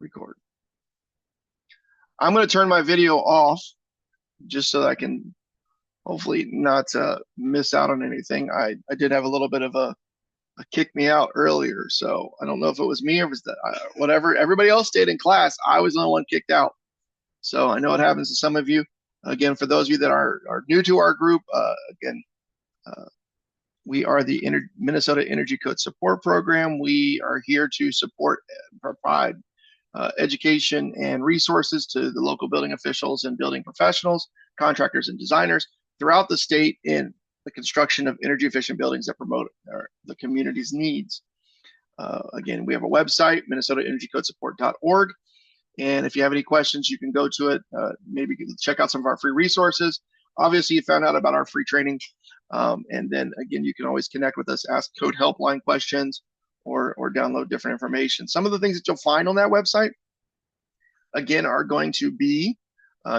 Record. I'm going to turn my video off just so that I can hopefully not miss out on anything. I did have a little bit of a kick me out earlier, so I don't know if it was me or was that whatever. Everybody else stayed in class. I was the only one kicked out. So I know it happens to some of you. Again, for those of you that are new to our group, again, uh, we are the Minnesota Energy Code Support Program. We are here to support and provide education and resources to the local building officials and building professionals, contractors, and designers throughout the state in the construction of energy efficient buildings that promote the community's needs. Again, we have a website, minnesotaenergycodesupport.org. And if you have any questions, you can go to it. Maybe check out some of our free resources. Obviously, you found out about our free training. And then again, you can always connect with us, ask code helpline questions, or download different information. Some of the things that you'll find on that website, again, are going to be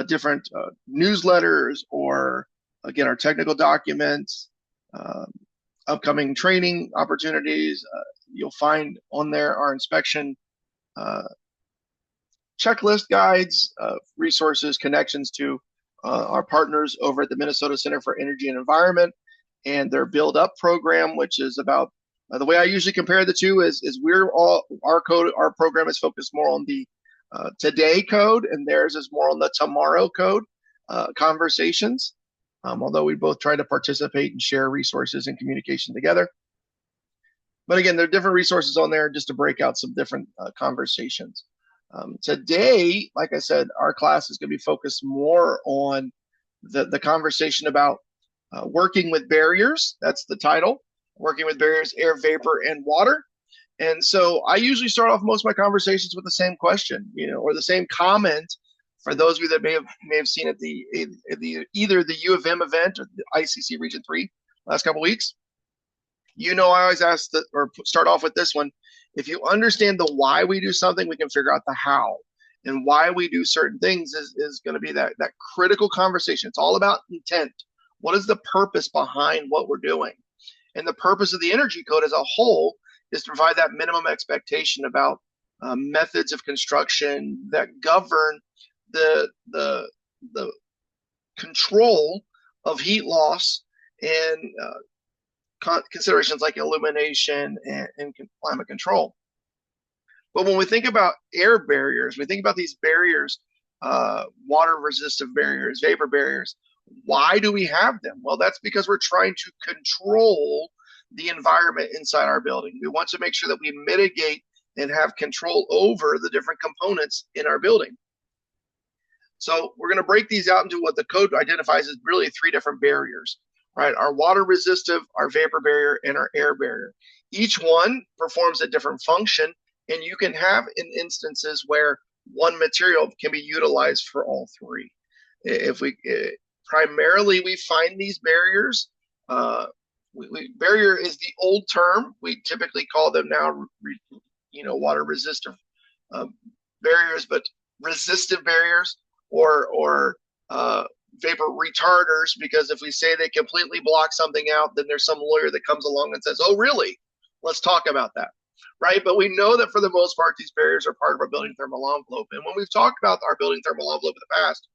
different newsletters or, again, our technical documents, upcoming training opportunities. You'll find on there our inspection checklist guides, resources, connections to our partners over at the Minnesota Center for Energy and Environment and their Build Up program, which is about the way I usually compare the two is we're all our program is focused more on the today code, and theirs is more on the tomorrow code conversations. Although we both try to participate and share resources and communication together. But again, there are different resources on there just to break out some different conversations. Today, like I said, our class is going to be focused more on the conversation about working with barriers. That's the title. Working with barriers, air, vapor, and water. And so I usually start off most of my conversations with the same question, or the same comment for those of you that may have seen at the either the U of M event or the ICC Region 3 last couple of weeks. I always ask or start off with this one. If you understand the why we do something, we can figure out the how. And why we do certain things is going to be that critical conversation. It's all about intent. What is the purpose behind what we're doing? And the purpose of the energy code as a whole is to provide that minimum expectation about methods of construction that govern the control of heat loss and considerations like illumination and climate control. But when we think about air barriers, we think about these barriers, water resistive barriers, vapor barriers. Why do we have them? Well, that's because we're trying to control the environment inside our building. We want to make sure that we mitigate and have control over the different components in our building. So we're going to break these out into what the code identifies as really three different barriers, right? Our water resistive, our vapor barrier, and our air barrier. Each one performs a different function, and you can have instances where one material can be utilized for all three. If we primarily we find these barriers. Barrier is the old term. We typically call them now, water resistive barriers, but resistive barriers or vapor retarders, because if we say they completely block something out, then there's some lawyer that comes along and says, oh, really? Let's talk about that, right? But we know that for the most part, these barriers are part of our building thermal envelope. And when we've talked about our building thermal envelope in the past,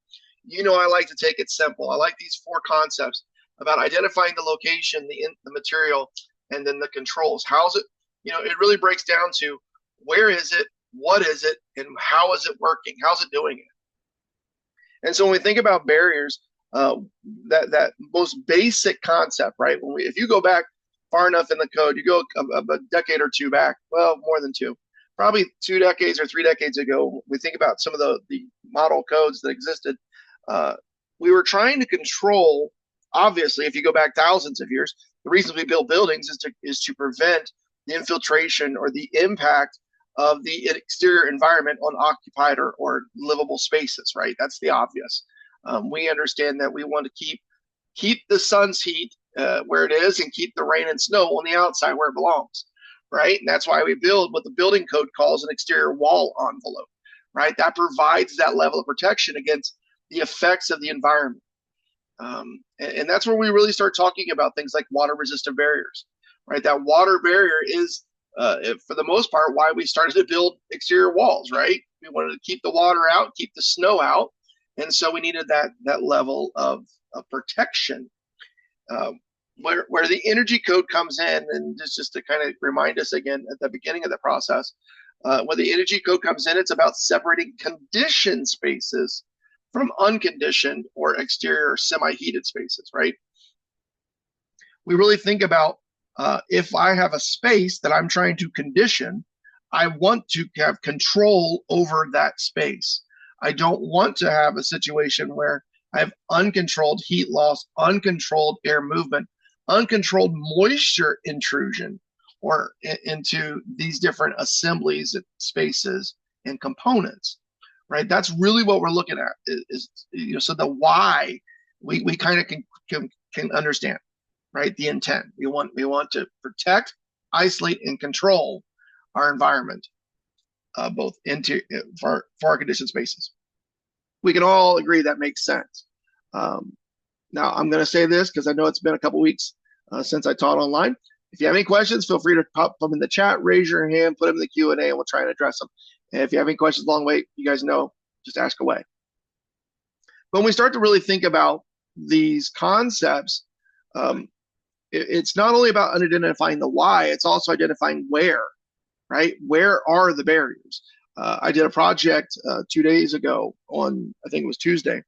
I like to take it simple. I like these four concepts about identifying the location, the material, and then the controls. How's it? It really breaks down to where is it, what is it, and how is it working? How's it doing it? And so when we think about barriers, that most basic concept, right? If you go back far enough in the code, you go a decade or two back, well, more than two, probably 2 decades or 3 decades ago, we think about some of the model codes that existed. We were trying to control, obviously, if you go back thousands of years, the reason we build buildings is to prevent the infiltration or the impact of the exterior environment on occupied or livable spaces, right? That's the obvious. We understand that we want to keep the sun's heat where it is and keep the rain and snow on the outside where it belongs, right? And that's why we build what the building code calls an exterior wall envelope, right? That provides that level of protection against the effects of the environment. And that's where we really start talking about things like water resistant barriers, right? That water barrier is, for the most part, why we started to build exterior walls, right? We wanted to keep the water out, keep the snow out, and so we needed that level of protection. Um, where the energy code comes in, and just to kind of remind us again at the beginning of the process, when the energy code comes in, it's about separating conditioned spaces from unconditioned or exterior semi-heated spaces, right? We really think about if I have a space that I'm trying to condition, I want to have control over that space. I don't want to have a situation where I have uncontrolled heat loss, uncontrolled air movement, uncontrolled moisture intrusion or into these different assemblies, spaces, and components, right? That's really what we're looking at so the why we kind of can understand, right? The intent. We want to protect, isolate, and control our environment, both into for our conditioned spaces. We can all agree that makes sense. Now, I'm going to say this because I know it's been a couple weeks since I taught online. If you have any questions, feel free to pop them in the chat, raise your hand, put them in the Q&A, and we'll try and address them. And if you have any questions along the way, you guys know, just ask away. But when we start to really think about these concepts, it's not only about identifying the why, it's also identifying where, right? Where are the barriers? I did a project 2 days ago on, I think it was Tuesday,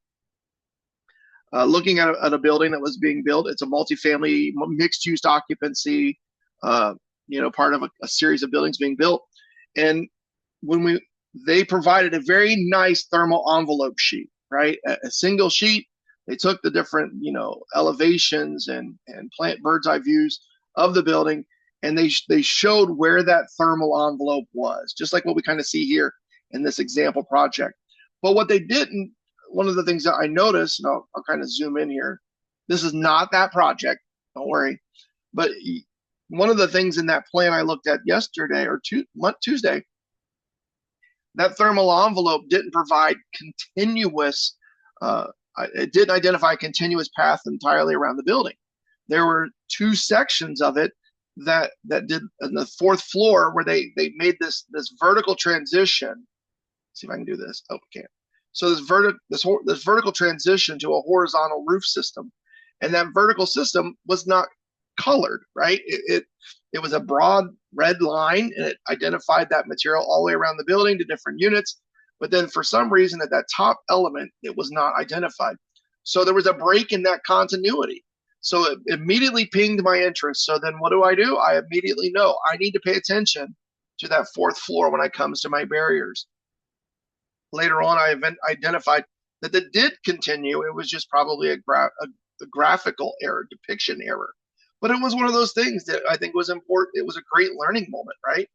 looking at a building that was being built. It's a multifamily mixed-use occupancy, part of a series of buildings being built. And when they provided a very nice thermal envelope sheet, right? A single sheet. They took the different, elevations and plant bird's eye views of the building, and they showed where that thermal envelope was, just like what we kind of see here in this example project. But what they didn't, one of the things that I noticed, and I'll kind of zoom in here, this is not that project, don't worry, but one of the things in that plan I looked at yesterday or Tuesday, that thermal envelope didn't provide continuous, it didn't identify a continuous path entirely around the building. There were 2 sections of it that did on the 4th floor where they made this vertical transition. Let's see if I can do this. Oh, we can't. So this vertical transition to a horizontal roof system, and that vertical system was not colored, right? It was a broad red line, and it identified that material all the way around the building to different units. But then for some reason at that top element, it was not identified. So there was a break in that continuity. So it immediately pinged my interest. So then what do? I immediately know I need to pay attention to that 4th floor when it comes to my barriers. Later on, I identified that did continue. It was just probably a graphical error, depiction error. But it was one of those things that I think was important. It was a great learning moment, right?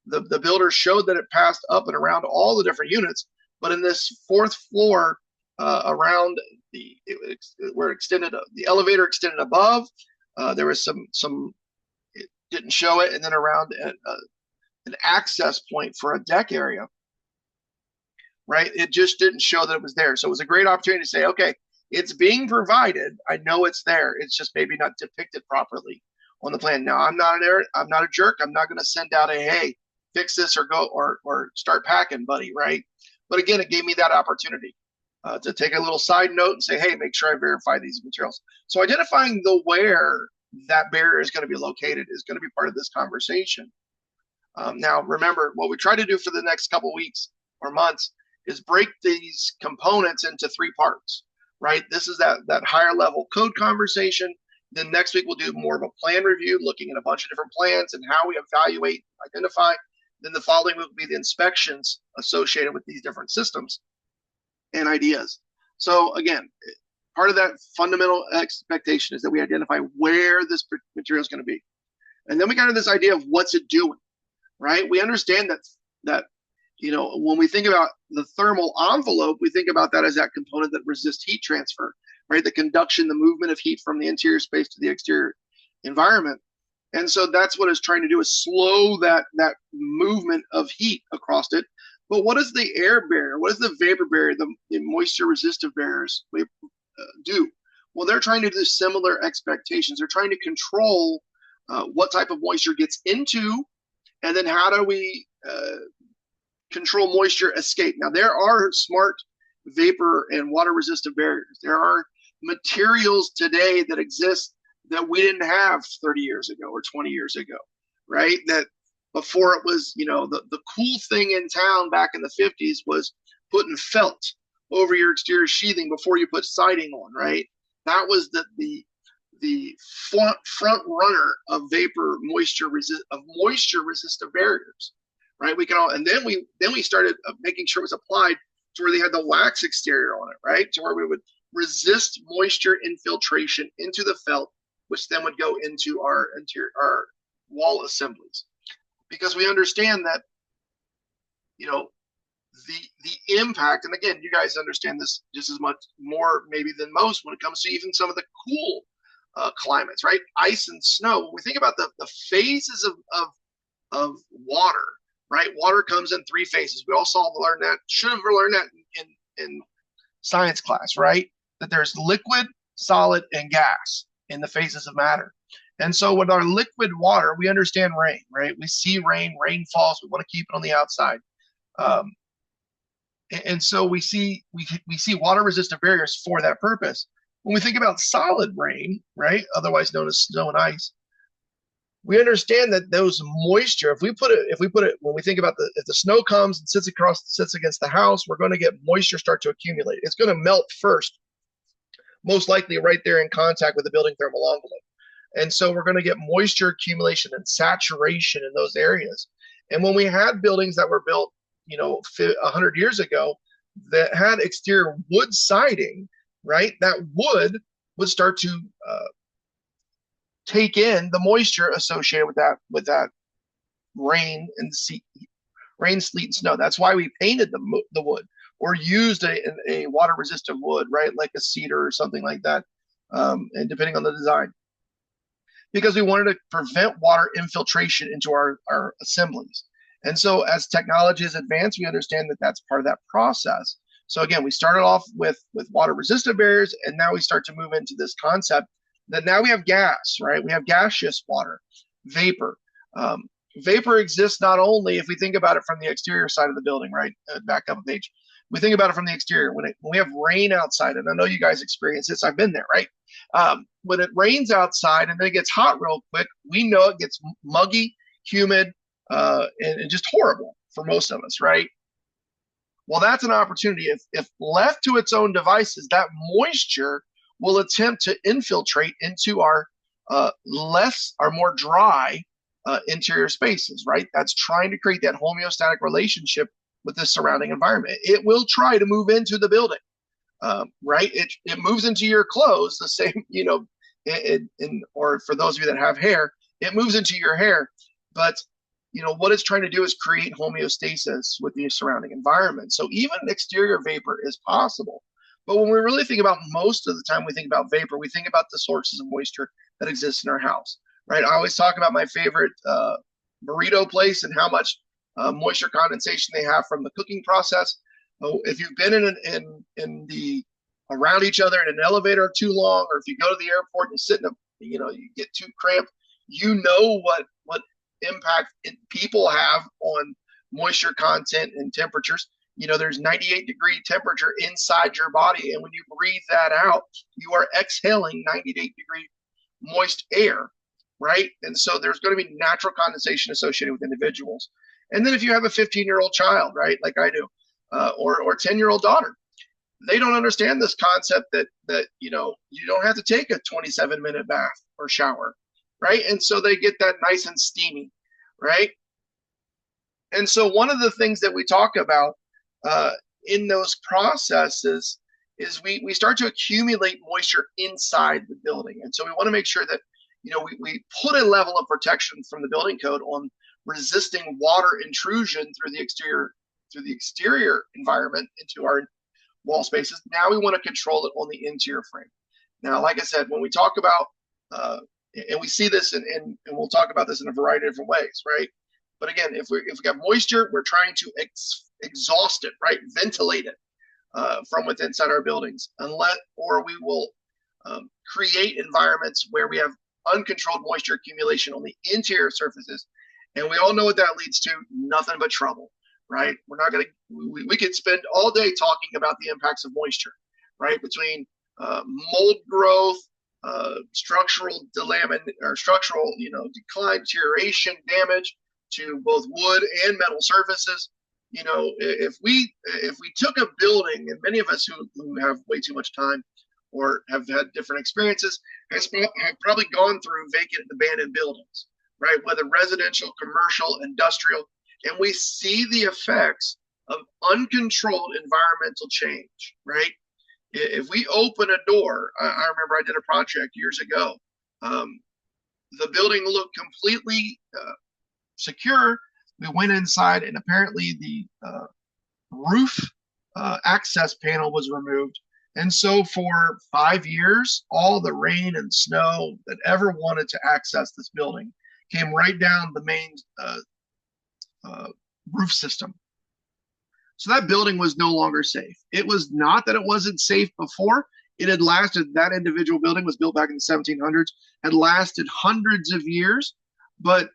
The builder showed that it passed up and around all the different units, but in this 4th floor, around where it extended, the elevator extended above, there was some it didn't show it, and then around an access point for a deck area, right? It just didn't show that it was there. So it was a great opportunity to say, okay, it's being provided. I know it's there. It's just maybe not depicted properly on the plan. Now, I'm not a jerk. I'm not going to send out a, hey, fix this or go or start packing, buddy, right? But again, it gave me that opportunity to take a little side note and say, hey, make sure I verify these materials. So identifying the where that barrier is going to be located is going to be part of this conversation. Now, remember, what we try to do for the next couple weeks or months is break these components into 3 parts, right? This is that higher level code conversation. Then next week, we'll do more of a plan review, looking at a bunch of different plans and how we evaluate, identify. Then the following week will be the inspections associated with these different systems and ideas. So again, part of that fundamental expectation is that we identify where this material is going to be. And then we got into this idea of what's it doing, right? We understand that when we think about the thermal envelope, we think about that as that component that resists heat transfer, right? The conduction, the movement of heat from the interior space to the exterior environment. And so that's what it's trying to do, is slow that movement of heat across it. But what does the air barrier, what does the vapor barrier, the moisture resistive barriers do? Well, they're trying to do similar expectations. They're trying to control what type of moisture gets into, and then how do we control moisture escape. Now, there are smart vapor and water resistant barriers. There are materials today that exist that we didn't have 30 years ago or 20 years ago, right? That before it was, the cool thing in town back in the 50s was putting felt over your exterior sheathing before you put siding on, right? That was the front runner of moisture resistant barriers, right? We can all, and then we started making sure it was applied to where they had the wax exterior on it, right? To where we would resist moisture infiltration into the felt, which then would go into our wall assemblies, because we understand that, the impact, and again, you guys understand this just as much more maybe than most when it comes to even some of the cool climates, right? Ice and snow. When we think about the phases of water, right? Water comes in three phases. We all learned that, should have learned that in science class, right? That there's liquid, solid, and gas in the phases of matter. And so with our liquid water, we understand rain, right? We see rain falls. We want to keep it on the outside. And so we see water resistant barriers for that purpose. When we think about solid rain, right, otherwise known as snow and ice, we understand that those moisture, if we put it, when we think about if the snow comes and sits against the house, we're going to get moisture start to accumulate. It's going to melt first, most likely right there in contact with the building thermal envelope. And so we're going to get moisture accumulation and saturation in those areas. And when we had buildings that were built, 100 years ago that had exterior wood siding, right, that wood would start to take in the moisture associated with that rain and rain, sleet, and snow. That's why we painted the wood or used a water resistant wood, right, like a cedar or something like that, and depending on the design, because we wanted to prevent water infiltration into our assemblies. And so as technology has advanced, we understand that that's part of that process. So again, we started off with water resistant barriers, and now we start to move into this concept that now we have gas, right? We have gaseous water, vapor. Vapor exists not only if we think about it from the exterior side of the building, right? Back up a page. We think about it from the exterior. When we have rain outside, and I know you guys experience this, I've been there, right? When it rains outside and then it gets hot real quick, we know it gets muggy, humid, and just horrible for most of us, right? Well, that's an opportunity. If left to its own devices, that moisture will attempt to infiltrate into our more dry interior spaces, right? That's trying to create that homeostatic relationship with the surrounding environment. It will try to move into the building, right? It moves into your clothes the same, or for those of you that have hair, it moves into your hair. But what it's trying to do is create homeostasis with the surrounding environment. So even exterior vapor is possible. But when we really think about, most of the time we think about vapor, we think about the sources of moisture that exist in our house, right? I always talk about my favorite burrito place and how much moisture condensation they have from the cooking process. If you've been in the around each other in an elevator too long, or if you go to the airport and you sit you get too cramped, what impact people have on moisture content and temperatures. There's 98-degree temperature inside your body, and when you breathe that out, you are exhaling 98-degree moist air, right? And so there's going to be natural condensation associated with individuals. And then if you have a 15-year-old child, right, like I do, or 10-year-old daughter, they don't understand this concept that you don't have to take a 27-minute bath or shower, right? And so they get that nice and steamy, right? And so one of the things that we talk about in those processes is we start to accumulate moisture inside the building. And so we want to make sure that, we put a level of protection from the building code on resisting water intrusion through the exterior environment into our wall spaces. Now we want to control it on the interior frame. Now, like I said, when we talk about, and we see this, and we'll talk about this in a variety of different ways, right? But again, if we got moisture, we're trying to exhaust it, right? Ventilate it from within inside our buildings, or we will create environments where we have uncontrolled moisture accumulation on the interior surfaces. And we all know what that leads to: nothing but trouble, right? We're not going to, we could spend all day talking about the impacts of moisture, right? Between mold growth, structural or structural, decline, deterioration, damage to both wood and metal surfaces. If we took a building, and many of us who have way too much time or have had different experiences have probably gone through vacant abandoned buildings, right? Whether residential, commercial, industrial, and we see the effects of uncontrolled environmental change, right? If we open a door, I remember I did a project years ago. Um, the building looked completely secure. We went inside, and apparently the roof access panel was removed. And so for 5 years, all the rain and snow that ever wanted to access this building came right down the main uh, roof system. So that building was no longer safe. It was not that it wasn't safe before. It had lasted, that individual building was built back in the 1700s, had lasted hundreds of years, but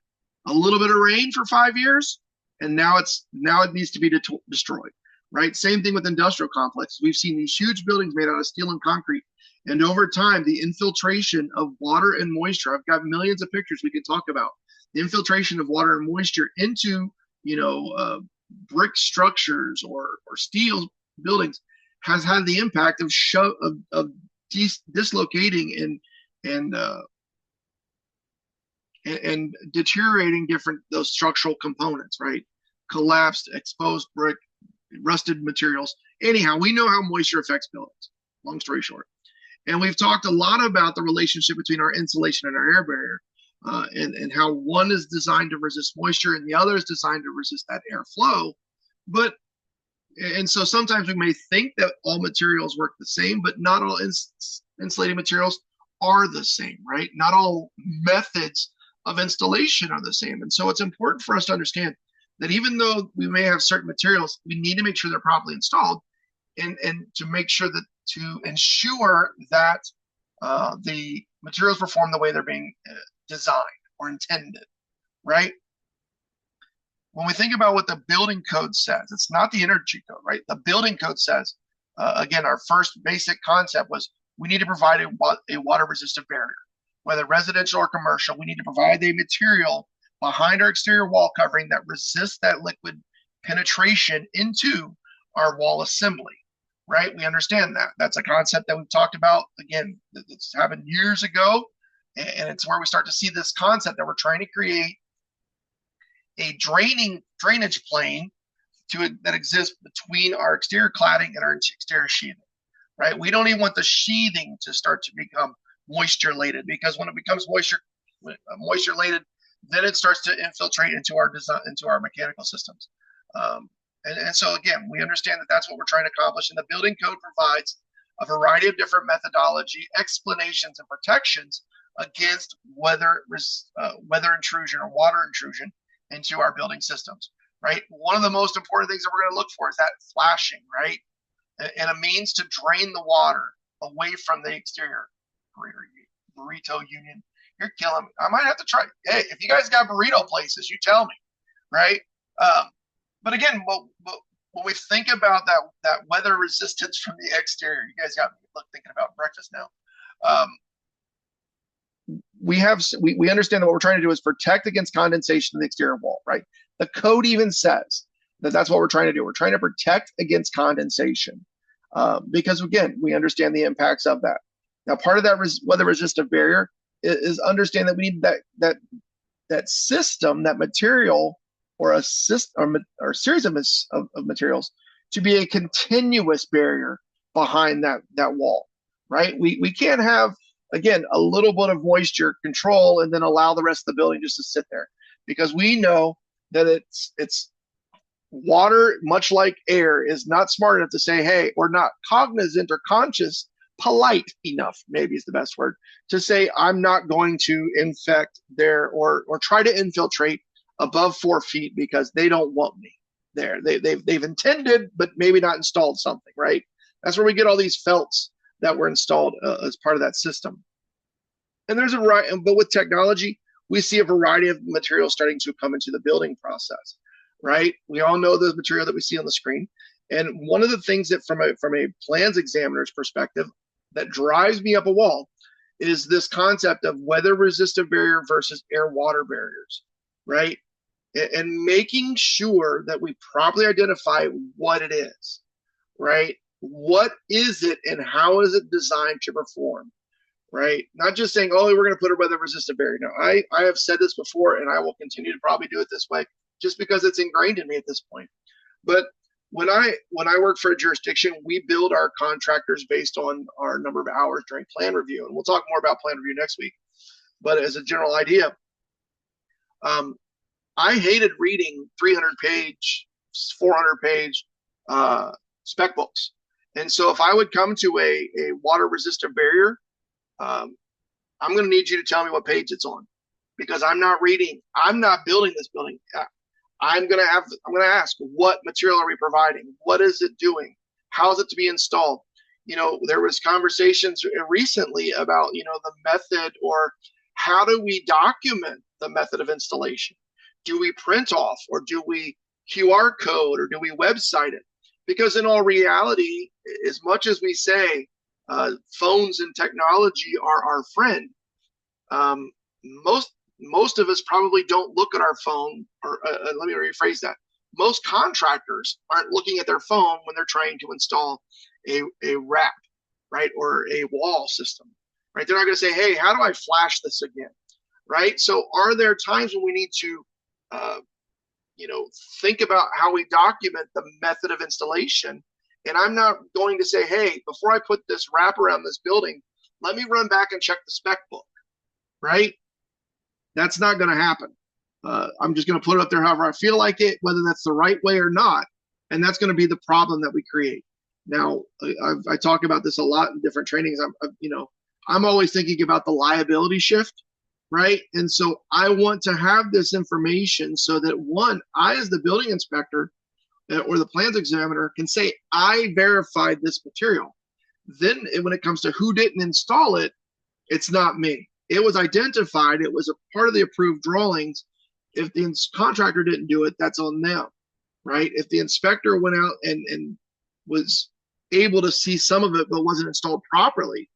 a little bit of rain for 5 years, and now it needs to be destroyed, right? Same thing with industrial complexes. We've seen these huge buildings made out of steel and concrete, and over time, the infiltration of water and moisture, I've got millions of pictures we can talk about, the infiltration of water and moisture into, brick structures or steel buildings has had the impact of dislocating and deteriorating different those structural components, right? Collapsed, exposed brick, rusted materials. Anyhow, we know how moisture affects buildings. Long story short, and we've talked a lot about the relationship between our insulation and our air barrier, and how one is designed to resist moisture and the other is designed to resist that airflow. And so sometimes we may think that all materials work the same, but not all insulating materials are the same, right? Not all methods of installation are the same. And so it's important for us to understand that even though we may have certain materials, we need to make sure they're properly installed and to make sure that to ensure that the materials perform the way they're being designed or intended, right? When we think about what the building code says, it's not the energy code, right? The building code says, again, our first basic concept was we need to provide a water resistant barrier, whether residential or commercial. We need to provide a material behind our exterior wall covering that resists that liquid penetration into our wall assembly, right? We understand that. That's a concept that we've talked about. Again, it's happened years ago, and it's where we start to see this concept that we're trying to create a drainage plane that exists between our exterior cladding and our exterior sheathing, right? We don't even want the sheathing to start to become moisture laden, because when it becomes moisture laden, then it starts to infiltrate into our design, into our mechanical systems. And so again, we understand that that's what we're trying to accomplish, and the building code provides a variety of different methodology, explanations, and protections against weather intrusion or water intrusion into our building systems, right? One of the most important things that we're going to look for is that flashing, right? And a means to drain the water away from the exterior. Burrito Union, you're killing me. I might have to try. Hey, if you guys got burrito places, you tell me, right? But again, when we think about that weather resistance from the exterior, you guys got me thinking about breakfast now. We understand that what we're trying to do is protect against condensation in the exterior wall, right? The code even says that that's what we're trying to do. We're trying to protect against condensation, because again, we understand the impacts of that. Now, part of that weather resistant barrier is understand that we need that system, that material, or a system or a series of materials to be a continuous barrier behind that wall, right? We can't have, again, a little bit of moisture control and then allow the rest of the building just to sit there, because we know that it's water, much like air, is not smart enough to say, hey, or not cognizant or conscious, polite enough, maybe is the best word, to say, I'm not going to infect there or try to infiltrate above 4 feet because they don't want me there. They've intended, but maybe not installed something, right? That's where we get all these felts that were installed as part of that system. And there's but with technology, we see a variety of materials starting to come into the building process. right? We all know the material that we see on the screen. And one of the things that from a plans examiner's perspective that drives me up a wall is this concept of weather resistant barrier versus air water barriers, right? And making sure that we properly identify what it is, right? What is it and how is it designed to perform, right? Not just saying, oh, we're going to put a weather resistant barrier. No, I have said this before and I will continue to probably do it this way just because it's ingrained in me at this point. But when I work for a jurisdiction, we build our contractors based on our number of hours during plan review. And we'll talk more about plan review next week. But as a general idea, um, I hated reading 300 page, 400 page spec books. And so if I would come to a water resistant barrier, um, I'm going to need you to tell me what page it's on because I'm not building this building. I'm going to ask, what material are we providing? What is it doing? How is it to be installed? There was conversations recently about, the method or how do we document the method of installation? Do we print off or do we QR code or do we website it? Because in all reality, as much as we say phones and technology are our friend, um, most of us probably don't look at our phone, or let me rephrase that. Most contractors aren't looking at their phone when they're trying to install a wrap, right, or a wall system, right? They're not going to say, hey, how do I flash this again, right? So are there times when we need to, uh, think about how we document the method of installation? And I'm not going to say, hey, before I put this wrap around this building, let me run back and check the spec book, right? That's not going to happen. I'm just going to put it up there however I feel like it, whether that's the right way or not. And that's going to be the problem that we create. Now, I talk about this a lot in different trainings. I'm always thinking about the liability shift, right? And so I want to have this information so that one, I as the building inspector or the plans examiner can say, I verified this material. Then when it comes to who didn't install it, it's not me. It was identified. It was a part of the approved drawings. If the contractor didn't do it, that's on them, right? If the inspector went out and was able to see some of it but wasn't installed properly,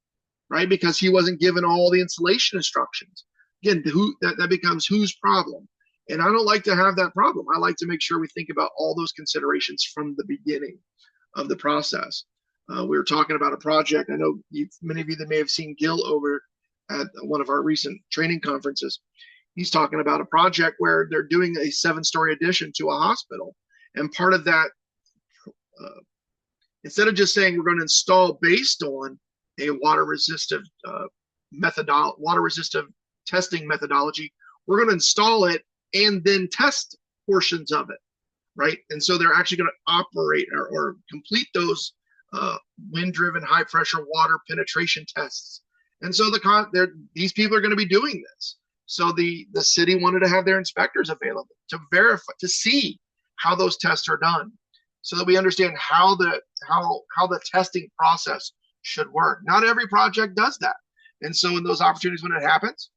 right? Because he wasn't given all the installation instructions. Again, that becomes whose problem. And I don't like to have that problem. I like to make sure we think about all those considerations from the beginning of the process. We were talking about a project. I know many of you that may have seen Gil over at one of our recent training conferences. He's talking about a project where they're doing a 7-story addition to a hospital. And part of that, instead of just saying we're going to install based on a water resistive testing methodology, we're going to install it and then test portions of it, right? And so they're actually going to operate or complete those wind-driven high-pressure water penetration tests. And so these people are going to be doing this. So the city wanted to have their inspectors available to verify, to see how those tests are done, so that we understand how the testing process should work. Not every project does that. And so in those opportunities when it happens,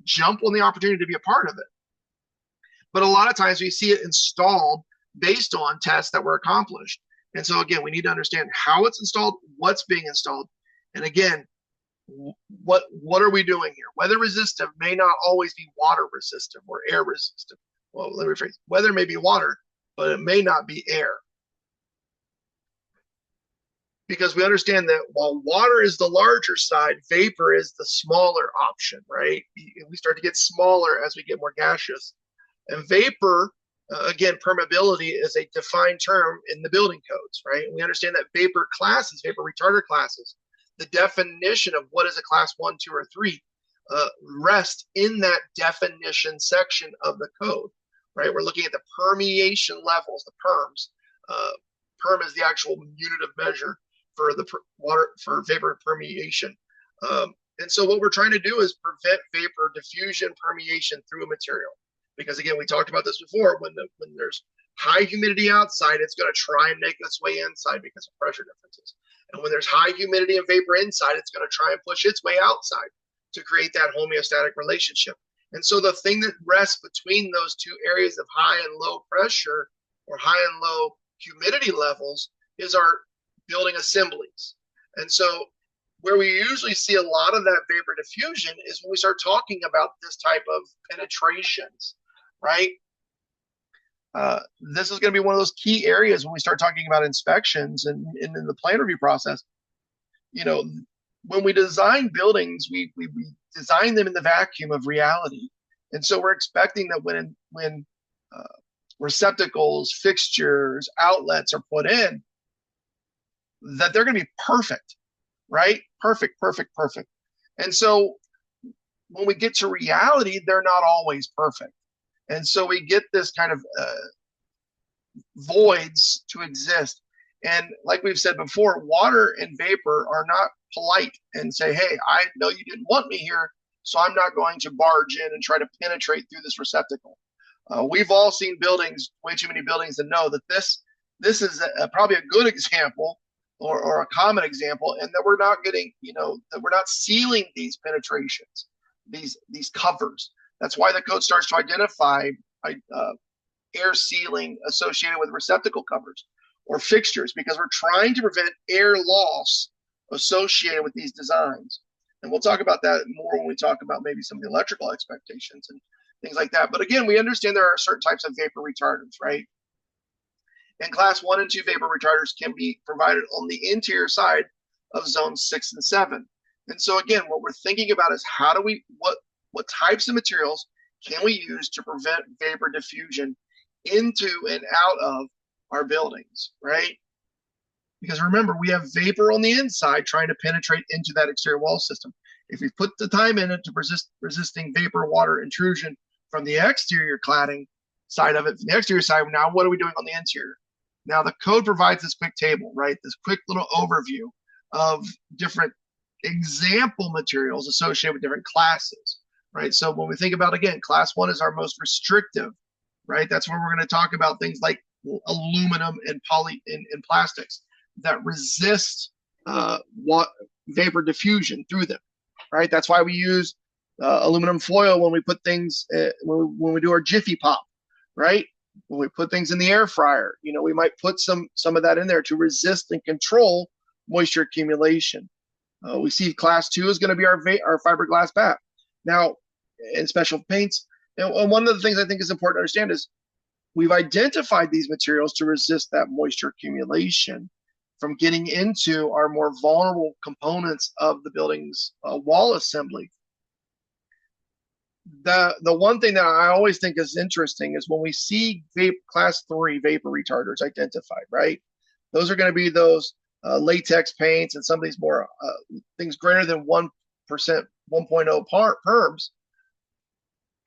jump on the opportunity to be a part of it. But a lot of times we see it installed based on tests that were accomplished. And so again, we need to understand how it's installed, what's being installed. And again, what are we doing here? Weather resistive may not always be water resistive or air resistive. Well, let me rephrase. Weather may be water, but it may not be air. Because we understand that while water is the larger side, vapor is the smaller option, right? We start to get smaller as we get more gaseous. And vapor, again, permeability is a defined term in the building codes, right? And we understand that vapor retarder classes, the definition of what is a class 1, 2, or 3 rest in that definition section of the code, right? We're looking at the permeation levels, the perms. Perm is the actual unit of measure for the for vapor permeation. And so what we're trying to do is prevent vapor diffusion permeation through a material. Because again, we talked about this before, when there's high humidity outside, it's going to try and make its way inside because of pressure differences. And when there's high humidity and vapor inside, it's going to try and push its way outside to create that homeostatic relationship. And so the thing that rests between those two areas of high and low pressure or high and low humidity levels is our building assemblies. And so where we usually see a lot of that vapor diffusion is when we start talking about this type of penetrations, right? This is going to be one of those key areas when we start talking about inspections and in the plan review process. You know, when we design buildings, we design them in the vacuum of reality, and so we're expecting that when receptacles, fixtures, outlets are put in, that they're going to be perfect, right? Perfect, perfect, perfect. And so when we get to reality, they're not always perfect. And so we get this kind of voids to exist. And like we've said before, water and vapor are not polite and say, hey, I know you didn't want me here, so I'm not going to barge in and try to penetrate through this receptacle. We've all seen buildings, way too many buildings, and know that this is probably a good example or a common example, and that we're not getting, that we're not sealing these penetrations, these covers. That's why the code starts to identify air sealing associated with receptacle covers or fixtures, because we're trying to prevent air loss associated with these designs. And we'll talk about that more when we talk about maybe some of the electrical expectations and things like that. But again, we understand there are certain types of vapor retardants, right? And class 1 and 2 vapor retarders can be provided on the interior side of zones 6 and 7. And so again, what we're thinking about is what types of materials can we use to prevent vapor diffusion into and out of our buildings, right? Because remember, we have vapor on the inside trying to penetrate into that exterior wall system. If we put the time in it to resisting vapor water intrusion from the exterior cladding side of it, from the exterior side, now what are we doing on the interior? Now the code provides this quick table, right? This quick little overview of different example materials associated with different classes, right? So when we think about, again, class 1 is our most restrictive, right? That's where we're going to talk about things like aluminum and and plastics that resist vapor diffusion through them, right? That's why we use aluminum foil when we put things, when we do our Jiffy Pop, right? When we put things in the air fryer, we might put some of that in there to resist and control moisture accumulation. We see class 2 is going to be our fiberglass bath. Now, in special paints, and one of the things I think is important to understand is we've identified these materials to resist that moisture accumulation from getting into our more vulnerable components of the building's wall assembly. The one thing that I always think is interesting is when we see class 3 vapor retarders identified, right? Those are going to be those latex paints and some of these more things greater than 1%, 1.0 PERMs.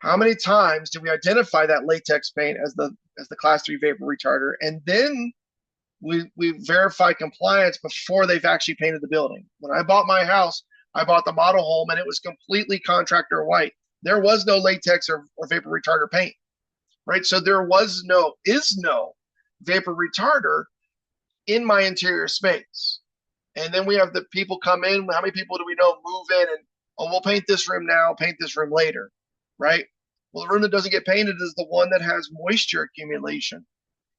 How many times do we identify that latex paint as the class 3 vapor retarder, and then we verify compliance before they've actually painted the building? When I bought my house, I bought the model home and it was completely contractor white. There was no latex or vapor retarder paint, right? So there is no vapor retarder in my interior space. And then we have the people come in. How many people do we know move in and, oh, we'll paint this room now, paint this room later, right? Well, the room that doesn't get painted is the one that has moisture accumulation.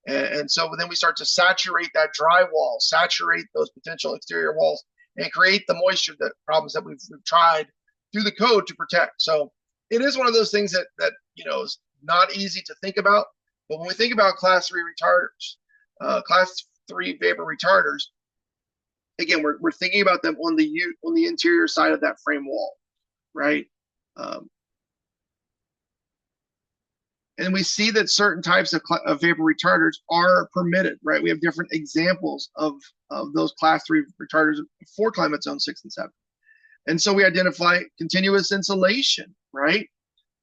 And so then we start to saturate that drywall, saturate those potential exterior walls, and create the moisture problems that we've tried through the code to protect. So it is one of those things that is not easy to think about. But when we think about class 3 retarders, class 3 vapor retarders, again, we're thinking about them on the interior side of that frame wall, right? And we see that certain types of vapor retarders are permitted, right? We have different examples of those class 3 retarders for climate zone 6 and 7. And so we identify continuous insulation, right,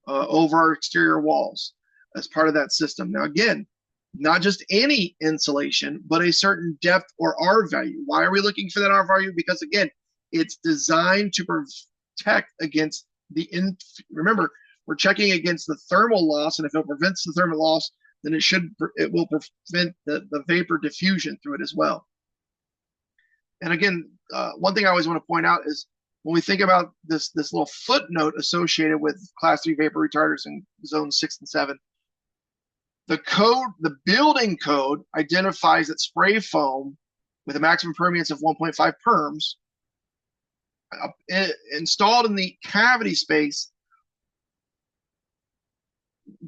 over our exterior walls as part of that system. Now, again, not just any insulation, but a certain depth or R value. Why are we looking for that R value? Because, again, it's designed to protect against remember, we're checking against the thermal loss, and if it prevents the thermal loss, then it will prevent the vapor diffusion through it as well. And again, one thing I always want to point out is when we think about this little footnote associated with class 3 vapor retarders in zone 6 and 7, the building code identifies that spray foam with a maximum permeance of 1.5 perms installed in the cavity space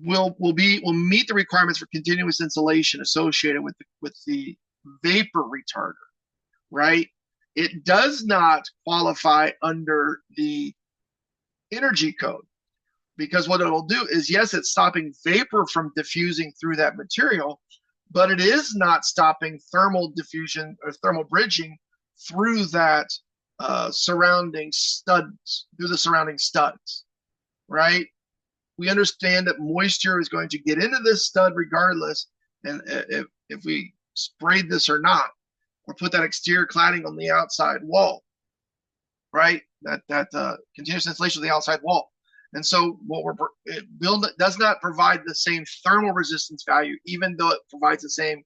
will meet the requirements for continuous insulation associated with the vapor retarder, right? It does not qualify under the energy code, because what it'll do is, yes, it's stopping vapor from diffusing through that material, but it is not stopping thermal diffusion or thermal bridging through that surrounding studs, right? We understand that moisture is going to get into this stud regardless, and if we sprayed this or not, or put that exterior cladding on the outside wall, right? That continuous insulation of the outside wall. And so does not provide the same thermal resistance value, even though it provides the same,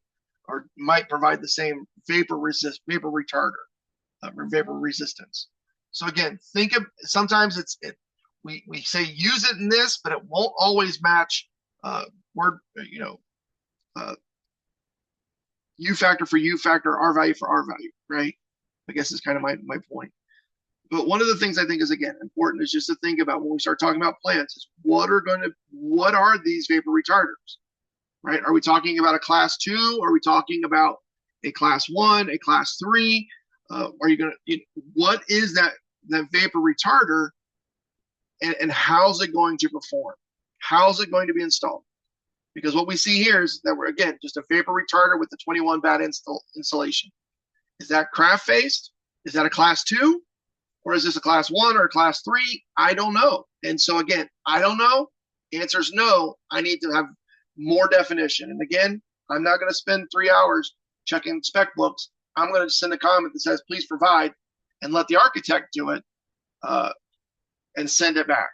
or might provide the same vapor retarder, vapor resistance. So again, think of, sometimes we say use it in this, but it won't always match U factor for U factor, R value for R value, right? I guess is kind of my point. But one of the things I think is, again, important is just to think about when we start talking about plants is what are these vapor retarders, right? Are we talking about a class 2? Are we talking about a class 1, a class 3? What is that vapor retarder, and how's it going to perform? How's it going to be installed? Because what we see here is that we're, again, just a vapor retarder with the 21 batt insulation. Is that craft faced? Is that a class 2? Or is this a class 1 or a class 3? I don't know. And so again, I don't know. Answer is no. I need to have more definition. And again, I'm not going to spend 3 hours checking spec books. I'm going to send a comment that says, please provide, and let the architect do it, and send it back.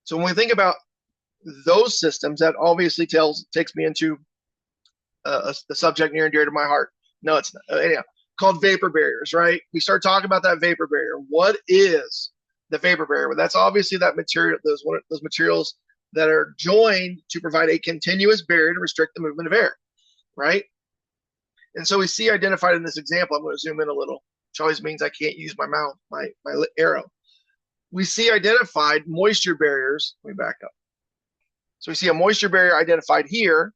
So when we think about those systems, that obviously takes me into a subject near and dear to my heart. No, it's not. Anyhow, called vapor barriers, right? We start talking about that vapor barrier. What is the vapor barrier? Well, that's obviously that material, those materials that are joined to provide a continuous barrier to restrict the movement of air, right? And so we see identified in this example, I'm going to zoom in a little, which always means I can't use my mouth, my arrow. We see identified moisture barriers. Let me back up. So we see a moisture barrier identified here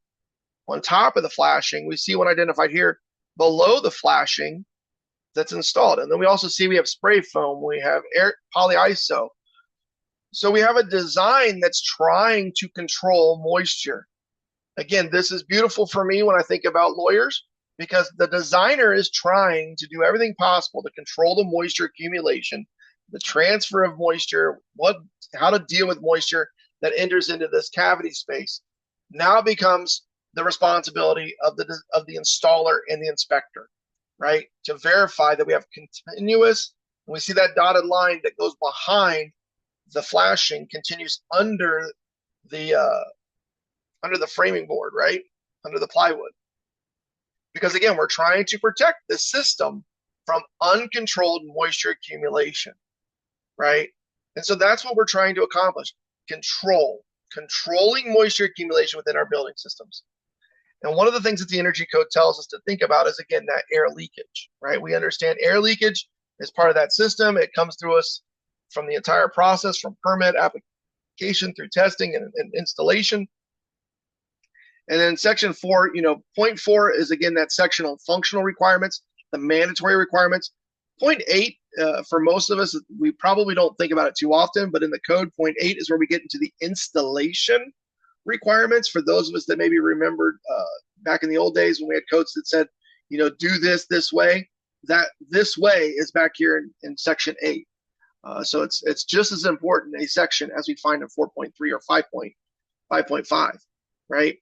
on top of the flashing. We see one identified here below the flashing that's installed. And then we also see we have spray foam, we have polyiso. So we have a design that's trying to control moisture. Again, this is beautiful for me when I think about lawyers, because the designer is trying to do everything possible to control the moisture accumulation, the transfer of moisture, how to deal with moisture that enters into this cavity space. Now it becomes the responsibility of the installer and the inspector, right? To verify that we have continuous, and we see that dotted line that goes behind the flashing continues under the framing board, right? Under the plywood. Because again, we're trying to protect the system from uncontrolled moisture accumulation, right? And so that's what we're trying to accomplish. Controlling moisture accumulation within our building systems. And one of the things that the energy code tells us to think about is, again, that air leakage, right? We understand air leakage is part of that system. It comes through us from the entire process, from permit application through testing and installation. And then section 4, point 4 is, again, that section on functional requirements, the mandatory requirements. Point 8, for most of us, we probably don't think about it too often, but in the code, point 8 is where we get into the installation requirements. For those of us that maybe remembered back in the old days when we had codes that said, do this way, that this way is back here in section 8. So it's just as important a section as we find in 4.3 or 5.5, right?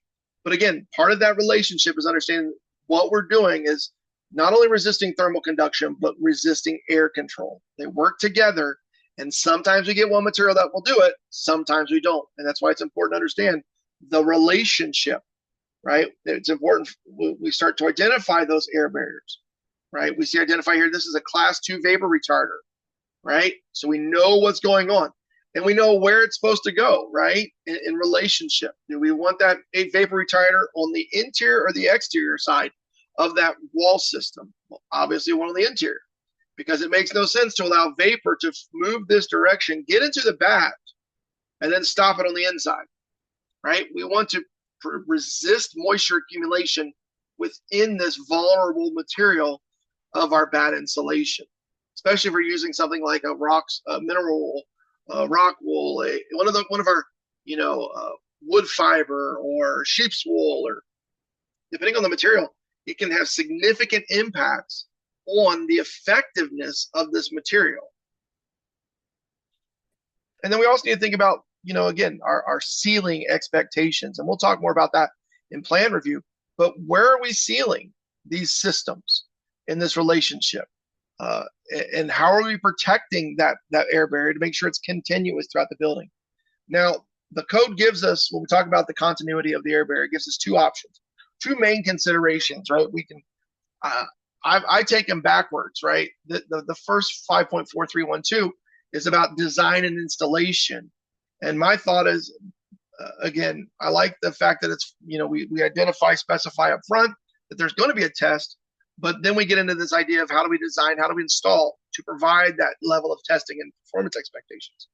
But again, part of that relationship is understanding what we're doing is not only resisting thermal conduction, but resisting air control. They work together, and sometimes we get one material that will do it, sometimes we don't. And that's why it's important to understand the relationship, right? It's important we start to identify those air barriers, right? We see identify here, this is a class 2 vapor retarder, right? So we know what's going on and we know where it's supposed to go, right? In relationship. Do we want that a vapor retarder on the interior or the exterior side of that wall system? Well, obviously one on the interior, because it makes no sense to allow vapor to move this direction, get into the bath, and then stop it on the inside, right? We want to resist moisture accumulation within this vulnerable material of our batt insulation, especially if we're using something like a mineral wool, rock wool, one of our, wood fiber or sheep's wool, or depending on the material, it can have significant impacts on the effectiveness of this material. And then we also need to think about, again, our sealing expectations. And we'll talk more about that in plan review. But where are we sealing these systems in this relationship? And how are we protecting that air barrier to make sure it's continuous throughout the building? Now, the code gives us, when we talk about the continuity of the air barrier, it gives us two options, two main considerations, right? We can, I take them backwards, right? The first 5.4312 is about design and installation. And my thought is, again, I like the fact that it's, we identify, specify up front that there's going to be a test, but then we get into this idea of how do we design, how do we install to provide that level of testing and performance expectations.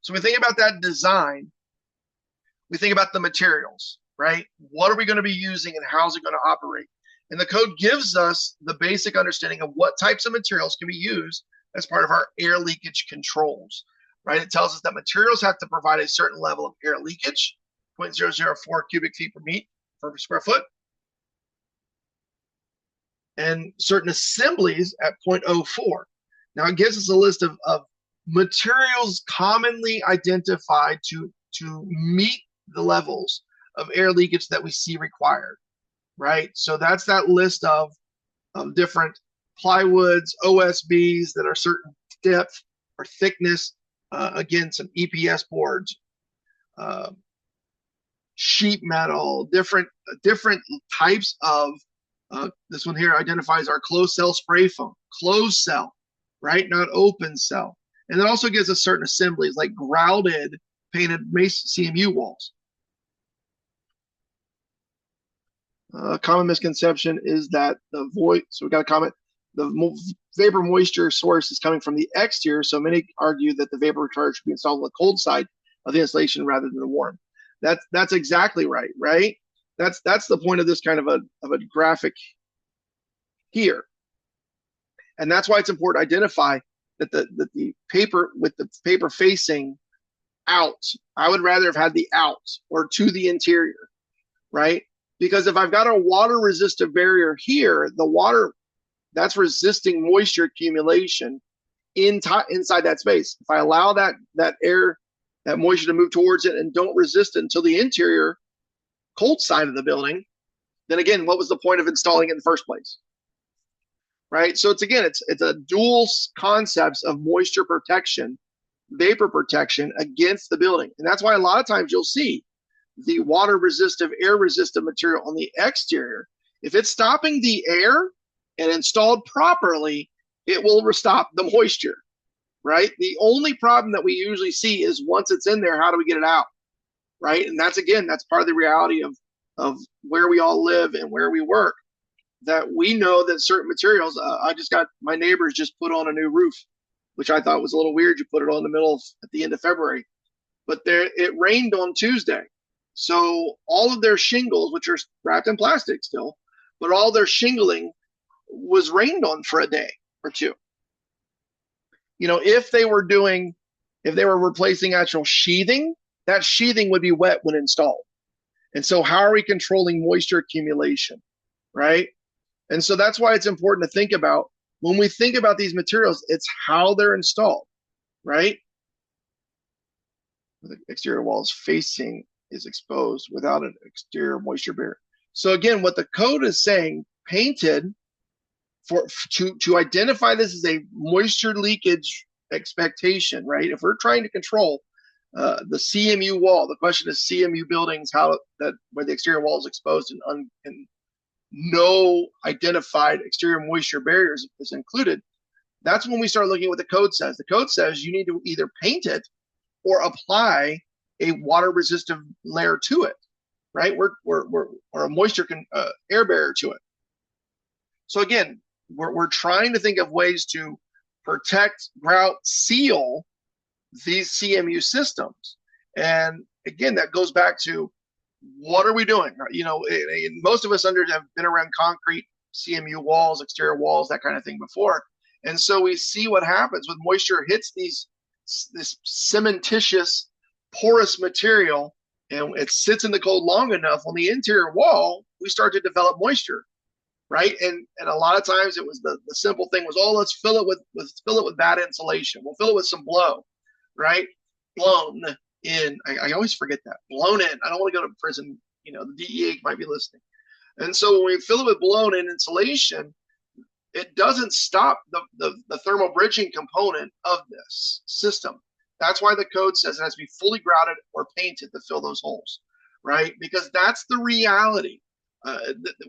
So we think about that design, we think about the materials, right? What are we going to be using and how's it going to operate? And the code gives us the basic understanding of what types of materials can be used as part of our air leakage controls, right? It tells us that materials have to provide a certain level of air leakage, 0.004 cubic feet per square foot, and certain assemblies at 0.04. Now it gives us a list of materials commonly identified to meet the levels of air leakage that we see required, right? So that's that list of different plywoods, OSBs that are certain depth or thickness. Again, some EPS boards, sheet metal, different types of, this one here identifies our closed cell spray foam, closed cell, right? Not open cell. And it also gives us certain assemblies like grouted painted CMU walls. Common misconception is that the void, so we got a comment, the vapor moisture source is coming from the exterior, so many argue that the vapor retarder should be installed on the cold side of the installation rather than the warm. That's exactly right, right? That's the point of this kind of a graphic here. And that's why it's important to identify that the paper with the paper facing out, I would rather have had the out or to the interior, right? Because if I've got a water resistive barrier here, the water that's resisting moisture accumulation inside that space. If I allow that air, that moisture to move towards it and don't resist it until the interior cold side of the building, then again, what was the point of installing it in the first place? Right? So it's a dual concepts of moisture protection, vapor protection against the building. And that's why a lot of times you'll see the water resistive, air resistive material on the exterior. If it's stopping the air and installed properly, it will stop the moisture, right? The only problem that we usually see is once it's in there, how do we get it out, right? And that's part of the reality of where we all live and where we work, that we know that certain materials, my neighbors just put on a new roof, which I thought was a little weird. You put it on at the end of February, but it rained on Tuesday. So all of their shingles, which are wrapped in plastic still, but all their shingling was rained on for a day or two. If they were replacing actual sheathing, that sheathing would be wet when installed. And so how are we controlling moisture accumulation, right? And so that's why it's important to think about, when we think about these materials, it's how they're installed, right? The exterior walls facing is exposed without an exterior moisture barrier. So again, what the code is saying, painted to identify this as a moisture leakage expectation, right? If we're trying to control The CMU wall. The question is CMU buildings, how that where the exterior wall is exposed and no identified exterior moisture barriers is included. That's when we start looking at what the code says. The code says you need to either paint it or apply a water resistant layer to it, right? Or a moisture air barrier to it. So again, we're trying to think of ways to protect, grout, seal these CMU systems. And again, that goes back to what are we doing? You know, most of us have been around concrete, CMU walls, exterior walls, that kind of thing before. And so we see what happens when moisture hits this cementitious, porous material, and it sits in the cold long enough on the interior wall, we start to develop moisture, right? And a lot of times it was the simple thing was, oh, let's fill it with bad insulation. We'll fill it with some blow, right? Blown in. I always forget that. Blown in. I don't want to go to prison. You know, the DEA might be listening. And so when we fill it with blown in insulation, it doesn't stop the thermal bridging component of this system. That's why the code says it has to be fully grouted or painted to fill those holes, right? Because that's the reality.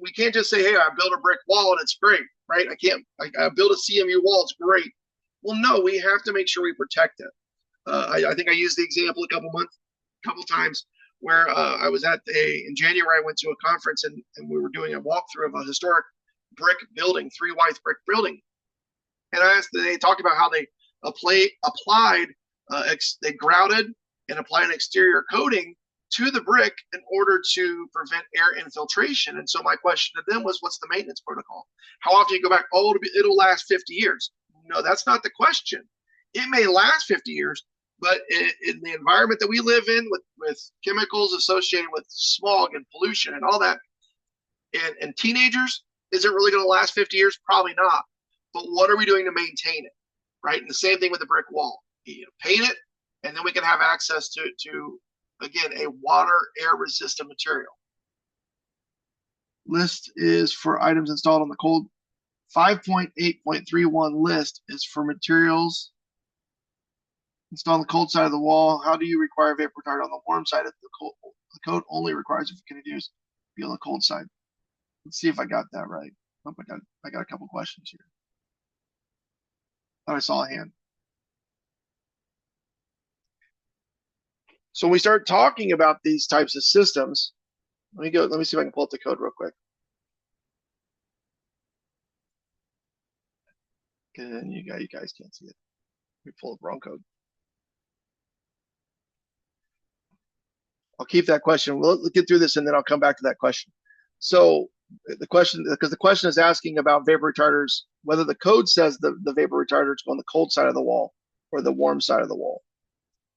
We can't just say, hey, I built a brick wall and it's great, right? I built a CMU wall, it's great. Well, no, we have to make sure we protect it. I think I used the example a couple times where I was in January, I went to a conference and we were doing a walkthrough of a historic brick building, 3 wide brick building. And they talked about how they applied, they grouted and applied an exterior coating to the brick in order to prevent air infiltration. And so my question to them was, what's the maintenance protocol? How often do you go back? Oh, it'll last 50 years. No, that's not the question. It may last 50 years, but in the environment that we live in with chemicals associated with smog and pollution and all that, and teenagers, is it really going to last 50 years? Probably not. But what are we doing to maintain it, right? And the same thing with the brick wall. You paint it, and then we can have access to again, a water air resistant material. List is for items installed on the cold. 5.8.31 list is for materials installed on the cold side of the wall. How do you require vapor retardant on the warm side of the cold? The code only requires if you can use be on the cold side. Let's see if I got that right. Oh, I got a couple questions here. Thought I saw a hand. So when we start talking about these types of systems, let me see if I can pull up the code real quick. And you guys can't see it. Let me pull up the wrong code. I'll keep that question. We'll get through this and then I'll come back to that question. So the question is asking about vapor retarders, whether the code says the vapor retarders go on the cold side of the wall or the warm side of the wall.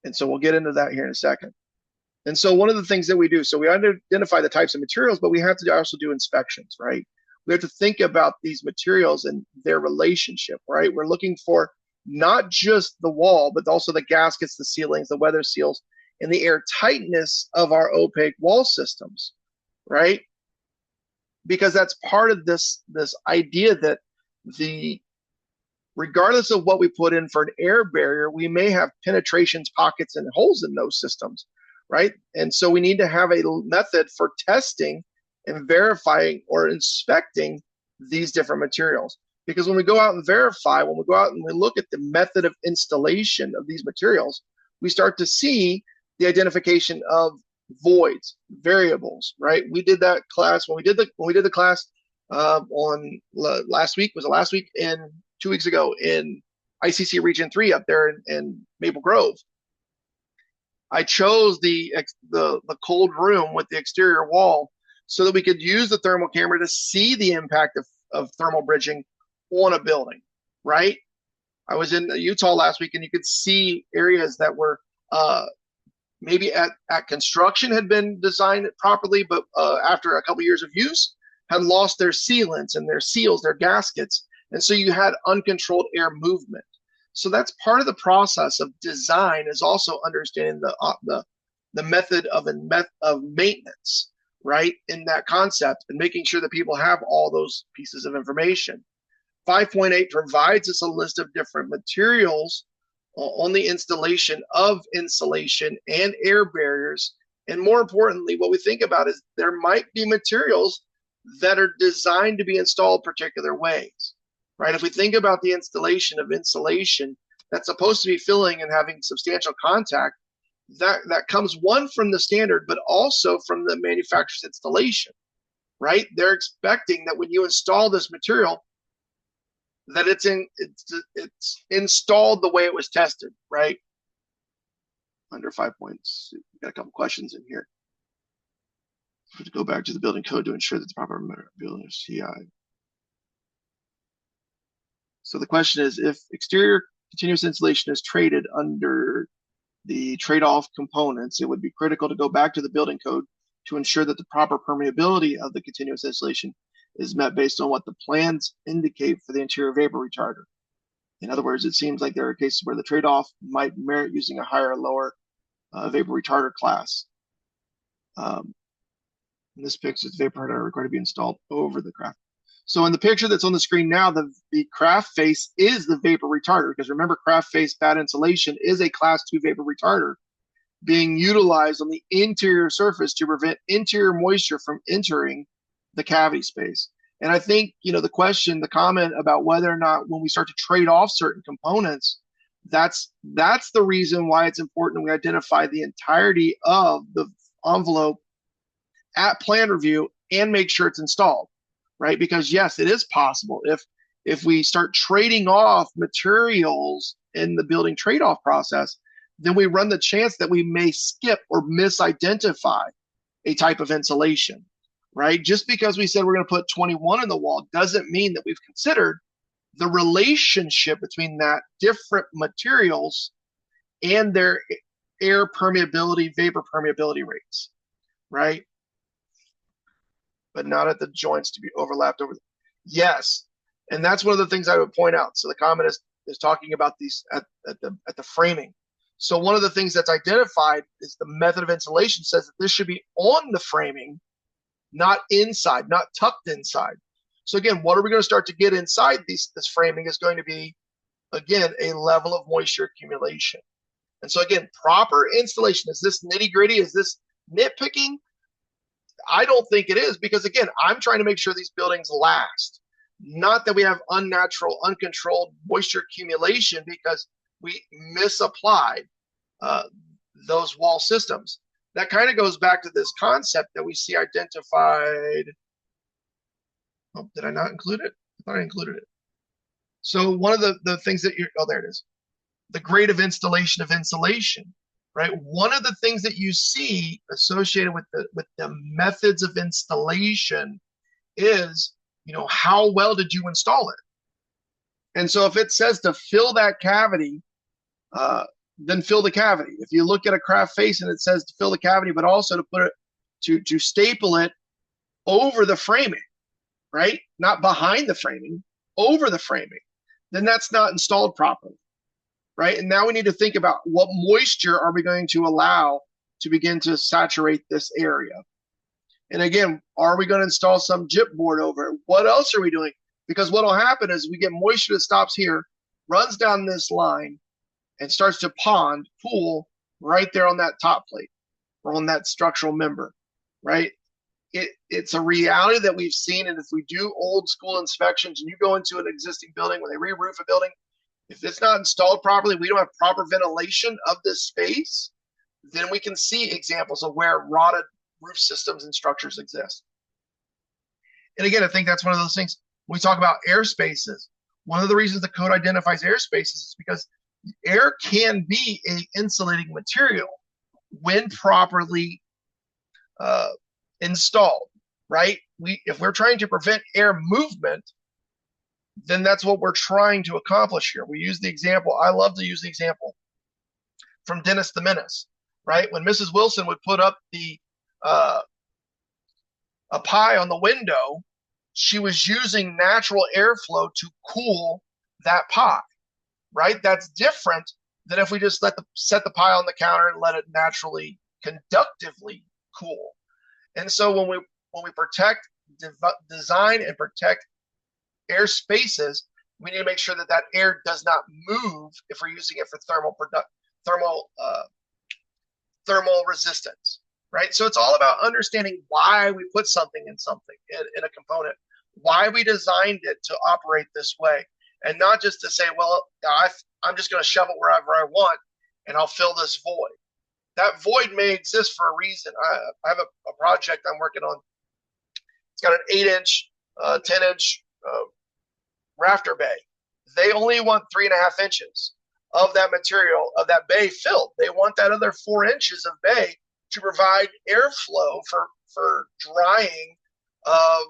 And so we'll get into that here in a second. And so one of the things that we do, so we identify the types of materials, but we have to also do inspections, right? We have to think about these materials and their relationship, right? We're looking for not just the wall, but also the gaskets, the ceilings, the weather seals, and the air tightness of our opaque wall systems, right? Because that's part of this idea that regardless of what we put in for an air barrier, we may have penetrations, pockets, and holes in those systems, right? And so we need to have a method for testing and verifying or inspecting these different materials. Because when we go out and verify, when we go out and we look at the method of installation of these materials, we start to see the identification of voids, variables, right? We did that class when we did the class on last week. Was it last week? And 2 weeks ago in ICC Region 3 up there in Maple Grove. I chose the cold room with the exterior wall so that we could use the thermal camera to see the impact of thermal bridging on a building, right? I was in Utah last week and you could see areas that were maybe at construction had been designed properly, but after a couple years of use had lost their sealants and their seals, their gaskets. And so you had uncontrolled air movement. So that's part of the process of design, is also understanding the method of maintenance, right? In that concept, and making sure that people have all those pieces of information. 5.8 provides us a list of different materials on the installation of insulation and air barriers. And more importantly, what we think about is there might be materials that are designed to be installed particular ways, right? If we think about the installation of insulation that's supposed to be filling and having substantial contact, that comes one from the standard, but also from the manufacturer's installation, right? They're expecting that when you install this material, that it's installed the way it was tested, right? Under 5 points, we've got a couple questions in here. To go back to the building code to ensure that the proper building is CI. So the question is, if exterior continuous insulation is traded under the trade-off components, it would be critical to go back to the building code to ensure that the proper permeability of the continuous insulation is met based on what the plans indicate for the interior vapor retarder. In other words, it seems like there are cases where the trade-off might merit using a higher or lower vapor retarder class. In this picture, the vapor retarder required to be installed over the craft. So in the picture that's on the screen now, the craft face is the vapor retarder, because remember, craft face bad insulation is a class 2 vapor retarder being utilized on the interior surface to prevent interior moisture from entering the cavity space. And I think, the comment about whether or not when we start to trade off certain components, that's the reason why it's important we identify the entirety of the envelope at plan review and make sure it's installed, right? Because yes, it is possible if we start trading off materials in the building trade-off process, then we run the chance that we may skip or misidentify a type of insulation, right? Just because we said we're going to put 21 in the wall doesn't mean that we've considered the relationship between that different materials and their air permeability, vapor permeability rates, right? But not at the joints to be overlapped over. Yes, and that's one of the things I would point out. So the comment is talking about these at the framing. So one of the things that's identified is the method of insulation says that this should be on the framing, not inside, not tucked inside. So again, what are we going to start to get inside this framing is going to be, again, a level of moisture accumulation. And so again, proper installation, is this nitty gritty? Is this nitpicking? I don't think it is, because again, I'm trying to make sure these buildings last, not that we have unnatural, uncontrolled moisture accumulation because we misapplied those wall systems. That kind of goes back to this concept that we see identified. Oh, did I not include it? I thought I included it. So one of the things that there it is. The grade of installation of insulation, right? One of the things that you see associated with the methods of installation is, how well did you install it? And so if it says to fill that cavity, then fill the cavity. If you look at a craft face and it says to fill the cavity, but also to put it to staple it over the framing, right? Not behind the framing, over the framing, then that's not installed properly, right? And now we need to think about what moisture are we going to allow to begin to saturate this area. And again, are we going to install some gyp board over it? What else are we doing? Because what will happen is we get moisture that stops here, runs down this line, and starts to pool right there on that top plate or on that structural member, right? It's a reality that we've seen, and if we do old school inspections and you go into an existing building, when they re-roof a building, if it's not installed properly, we don't have proper ventilation of this space, then we can see examples of where rotted roof systems and structures exist. And again, I think that's one of those things. When we talk about air spaces, one of the reasons the code identifies air spaces is because air can be an insulating material when properly installed, right? If we're trying to prevent air movement, then that's what we're trying to accomplish here. We use the example. I love to use the example from Dennis the Menace, right? When Mrs. Wilson would put up a pie on the window, she was using natural airflow to cool that pie, right? That's different than if we just set the pie on the counter and let it naturally, conductively cool. And so when we protect, design and protect air spaces, We need to make sure that that air does not move if we're using it for thermal thermal resistance, right? So it's all about understanding why we put something in something in a component, why we designed it to operate this way, and not just to say, well, I'm just going to shove it wherever I want and I'll fill this void. That void may exist for a reason. I have a project I'm working on. It's got an 8-inch, 10-inch rafter bay. They only want 3.5 inches of that material, of that bay filled. They want that other 4 inches of bay to provide airflow for drying of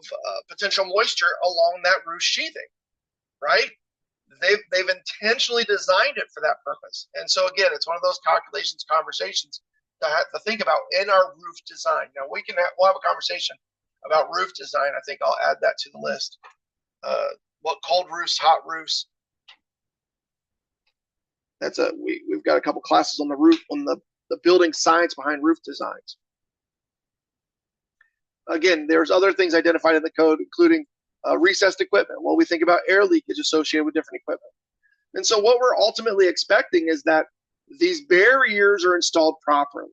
potential moisture along that roof sheathing, right? They've intentionally designed it for that purpose. And so again, it's one of those calculations, conversations to have to think about in our roof design. Now we'll have a conversation about roof design. I think I'll add that to the list. What cold roofs, hot roofs. We've got a couple classes on the roof on the building science behind roof designs. Again, there's other things identified in the code, including recessed equipment. Well, we think about air leakage associated with different equipment. And so what we're ultimately expecting is that these barriers are installed properly,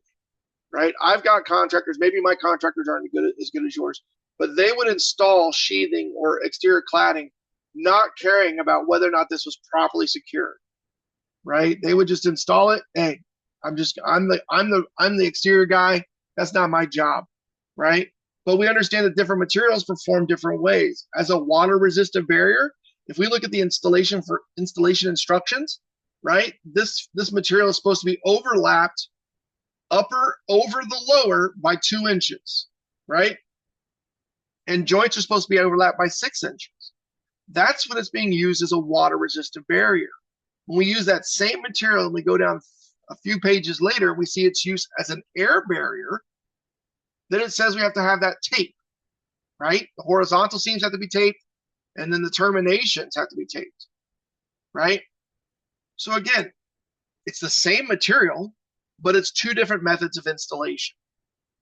right? I've got contractors, maybe my contractors aren't as good as yours, but they would install sheathing or exterior cladding, not caring about whether or not this was properly secured, right? They would just install it. Hey, I'm the exterior guy. That's not my job, right? But we understand that different materials perform different ways. As a water-resistant barrier, if we look at the installation instructions, right, this material is supposed to be overlapped upper over the lower by 2 inches, right? And joints are supposed to be overlapped by 6 inches. That's when it's being used as a water-resistant barrier. When we use that same material and we go down a few pages later, we see its use as an air barrier. Then it says we have to have that tape, right? The horizontal seams have to be taped, and then the terminations have to be taped, right? So again, it's the same material, but it's 2 different methods of installation.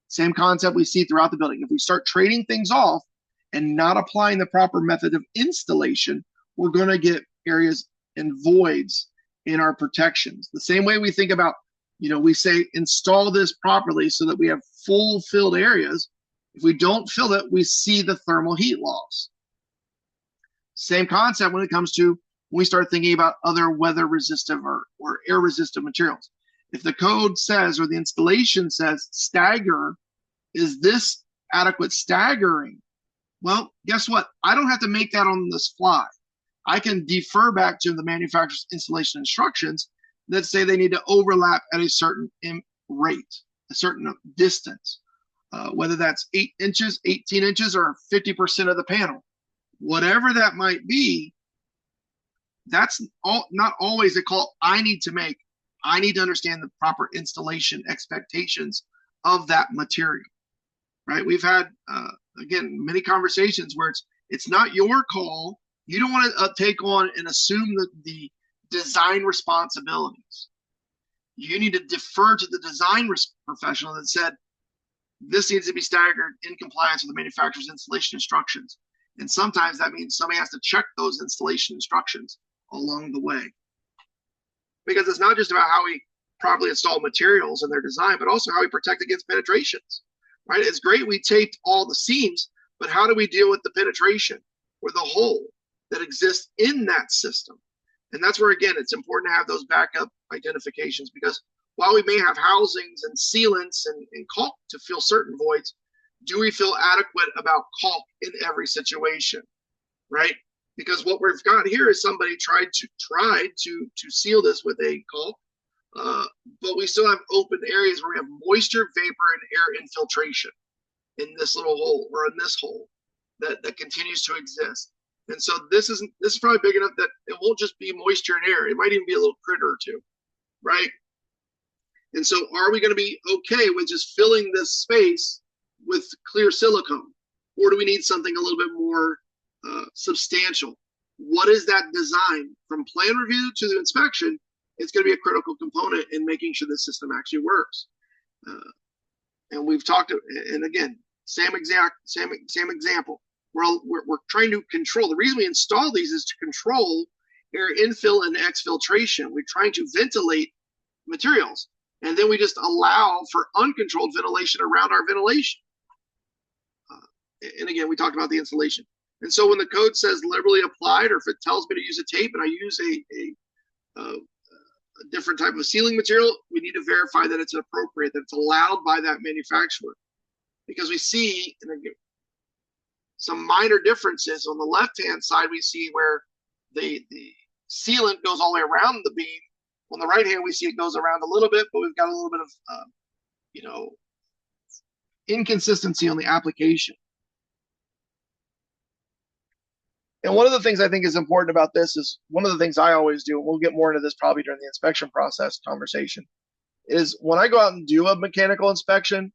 Same concept we see throughout the building. If we start trading things off and not applying the proper method of installation, we're going to get areas and voids in our protections. The same way we think about, we say install this properly so that we have full filled areas. If we don't fill it, we see the thermal heat loss. Same concept when it comes to when we start thinking about other weather resistive or air resistive materials. If the code says or the installation says stagger, is this adequate staggering? Well, guess what? I don't have to make that on the fly. I can defer back to the manufacturer's installation instructions that say they need to overlap at a certain rate, a certain distance, whether that's 8 inches, 18 inches, or 50% of the panel. Whatever that might be, that's not always a call I need to make. I need to understand the proper installation expectations of that material, right? We've had, again, many conversations where it's not your call. You don't want to take on and assume the design responsibilities. You need to defer to the design professional that said, this needs to be staggered in compliance with the manufacturer's installation instructions. And sometimes that means somebody has to check those installation instructions along the way. Because it's not just about how we properly install materials in their design, but also how we protect against penetrations, right? It's great we taped all the seams, but how do we deal with the penetration or the hole that exists in that system? And that's where, again, it's important to have those backup identifications, because while we may have housings and sealants and caulk to fill certain voids, do we feel adequate about caulk in every situation, right? Because what we've got here is somebody tried to seal this with a caulk, but we still have open areas where we have moisture, vapor, and air infiltration in this little hole or in this hole that continues to exist. And so this is probably big enough that it won't just be moisture and air. It might even be a little critter or two, right? And so are we going to be okay with just filling this space with clear silicone? Or do we need something a little bit more substantial? What is that design? From plan review to the inspection, it's going to be a critical component in making sure the system actually works. And we've talked, and again, same example. we're trying to control. The reason we install these is to control air infill and exfiltration. We're trying to ventilate materials. And then we just allow for uncontrolled ventilation around our ventilation. And again, we talked about the insulation. And so when the code says liberally applied, or if it tells me to use a tape and I use a different type of sealing material, we need to verify that it's appropriate, that it's allowed by that manufacturer. Because we see some minor differences. On the left-hand side, we see where the sealant goes all the way around the beam. On the right hand, we see it goes around a little bit, but we've got a little bit of, inconsistency on the application. And one of the things I think is important about this is one of the things I always do, and we'll get more into this probably during the inspection process conversation, is when I go out and do a mechanical inspection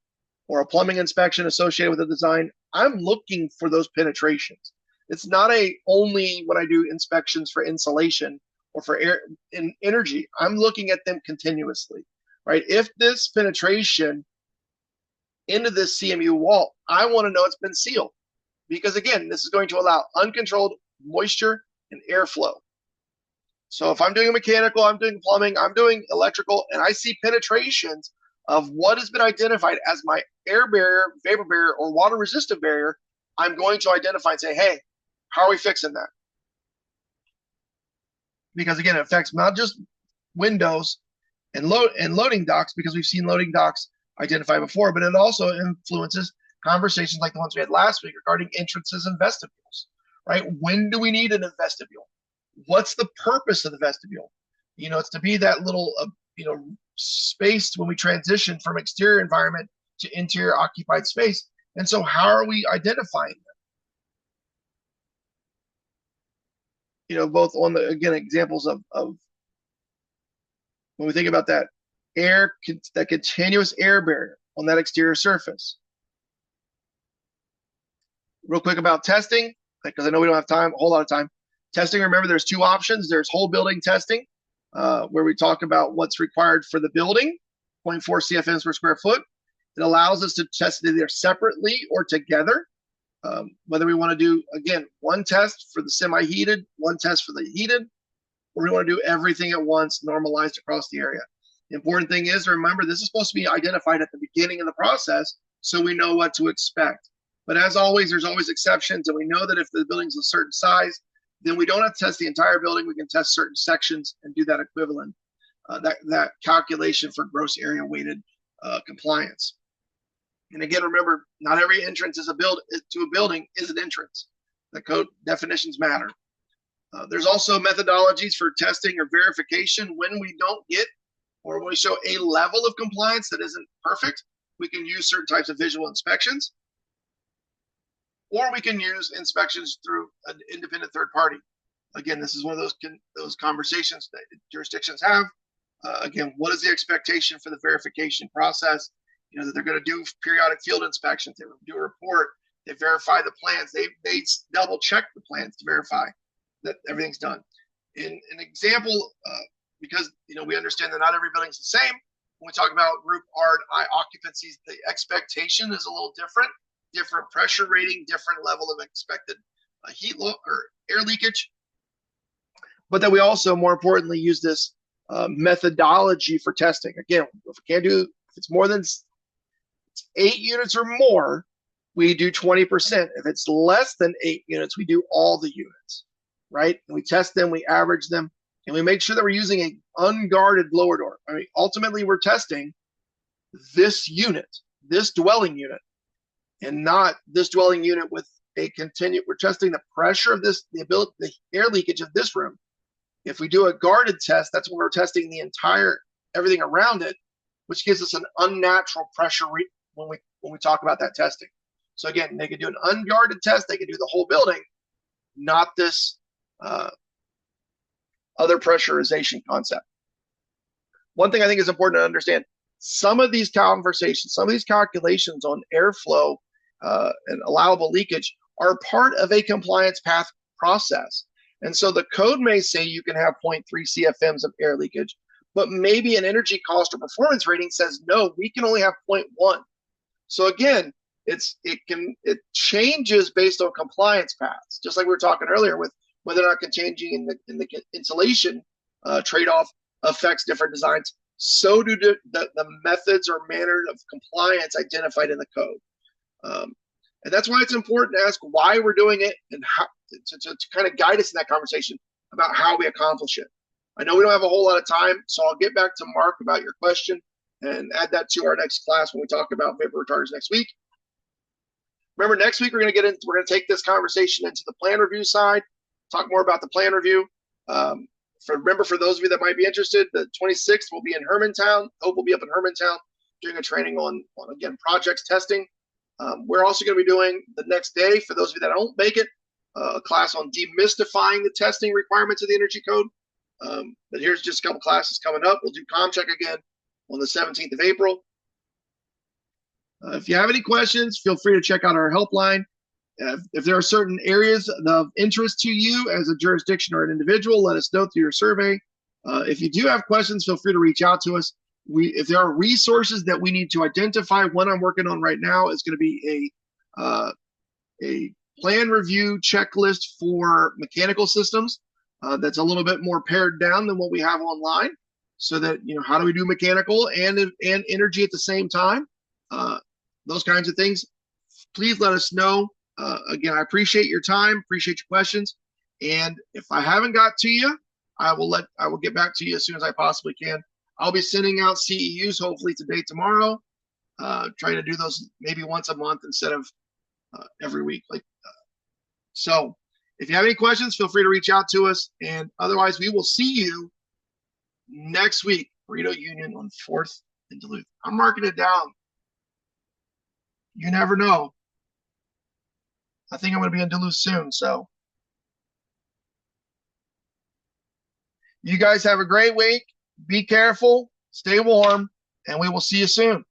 or a plumbing inspection associated with the design, I'm looking for those penetrations. It's not only when I do inspections for insulation or for air and energy, I'm looking at them continuously, right? If this penetration into this CMU wall, I want to know it's been sealed. Because again, this is going to allow uncontrolled moisture and airflow. So if I'm doing a mechanical, I'm doing plumbing, I'm doing electrical, and I see penetrations of what has been identified as my air barrier, vapor barrier, or water resistant barrier, I'm going to identify and say, hey, how are we fixing that? Because again, it affects not just windows and loading docks, because we've seen loading docks identified before, but it also influences conversations like the ones we had last week regarding entrances and vestibules, right? When do we need a vestibule? What's the purpose of the vestibule? It's to be that little, space when we transition from exterior environment to interior occupied space. And so how are we identifying them? Both on the, again, examples of when we think about that that continuous air barrier on that exterior surface. Real quick about testing, because I know we don't have a whole lot of time. Testing, remember, there's two options. There's whole building testing, where we talk about what's required for the building, 0.4 CFMs per square foot. It allows us to test it either separately or together, whether we want to do, again, one test for the semi-heated, one test for the heated, or we want to do everything at once, normalized across the area. The important thing is, remember, this is supposed to be identified at the beginning of the process so we know what to expect. But as always, there's always exceptions, and we know that if the building's a certain size, then we don't have to test the entire building. We can test certain sections and do that equivalent, that calculation for gross area weighted compliance. And again, remember, not every entrance to a building is an entrance. The code definitions matter. There's also methodologies for testing or verification when we don't get, or when we show a level of compliance that isn't perfect. We can use certain types of visual inspections, or we can use inspections through an independent third party. Again, this is one of those conversations that jurisdictions have. Again, what is the expectation for the verification process? That they're going to do periodic field inspections. They do a report. They verify the plans. They double check the plans to verify that everything's done. In an example, because we understand that not every building's the same. When we talk about group R and I occupancies, the expectation is a little different pressure rating, different level of expected heat or air leakage. But then we also, more importantly, use this methodology for testing. Again, if it's more than 8 units or more, we do 20%. If it's less than 8 units, we do all the units, right? And we test them, we average them, and we make sure that we're using an unguarded blower door. I mean, ultimately, we're testing this unit, this dwelling unit, and not this dwelling unit with we're testing the pressure of this, the air leakage of this room. If we do a guarded test, that's when we're testing the everything around it, which gives us an unnatural pressure when we talk about that testing. So again, they can do an unguarded test, they can do the whole building, not this other pressurization concept. One thing I think is important to understand, some of these conversations, some of these calculations on airflow and allowable leakage are part of a compliance path process. And so the code may say you can have 0.3 CFMs of air leakage, but maybe an energy cost or performance rating says, no, we can only have 0.1. So again, it changes based on compliance paths, just like we were talking earlier with whether or not changing in the insulation trade-off affects different designs. So do the methods or manner of compliance identified in the code. And that's why it's important to ask why we're doing it and how to kind of guide us in that conversation about how we accomplish it. I know we don't have a whole lot of time, so I'll get back to Mark about your question and add that to our next class when we talk about vapor retarders next week. Remember, next week we're going to take this conversation into the plan review side, talk more about the plan review. Remember, for those of you that might be interested, the 26th will be in Hermantown. Hope will be up in Hermantown doing a training on again, projects testing. We're also going to be doing the next day, for those of you that don't make it, a class on demystifying the testing requirements of the Energy Code. But here's just a couple classes coming up. We'll do CommCheck again on the 17th of April. If you have any questions, feel free to check out our helpline. If there are certain areas of interest to you as a jurisdiction or an individual, let us know through your survey. If you do have questions, feel free to reach out to us. If there are resources that we need to identify, one I'm working on right now is going to be a plan review checklist for mechanical systems that's a little bit more pared down than what we have online, so that, how do we do mechanical and energy at the same time? Those kinds of things. Please let us know. Again, I appreciate your time, appreciate your questions. And if I haven't got to you, I will get back to you as soon as I possibly can. I'll be sending out CEUs hopefully today, tomorrow, trying to do those maybe once a month instead of every week. So if you have any questions, feel free to reach out to us. And otherwise, we will see you next week, Burrito Union on 4th in Duluth. I'm marking it down. You never know. I think I'm going to be in Duluth soon. So you guys have a great week. Be careful, stay warm, and we will see you soon.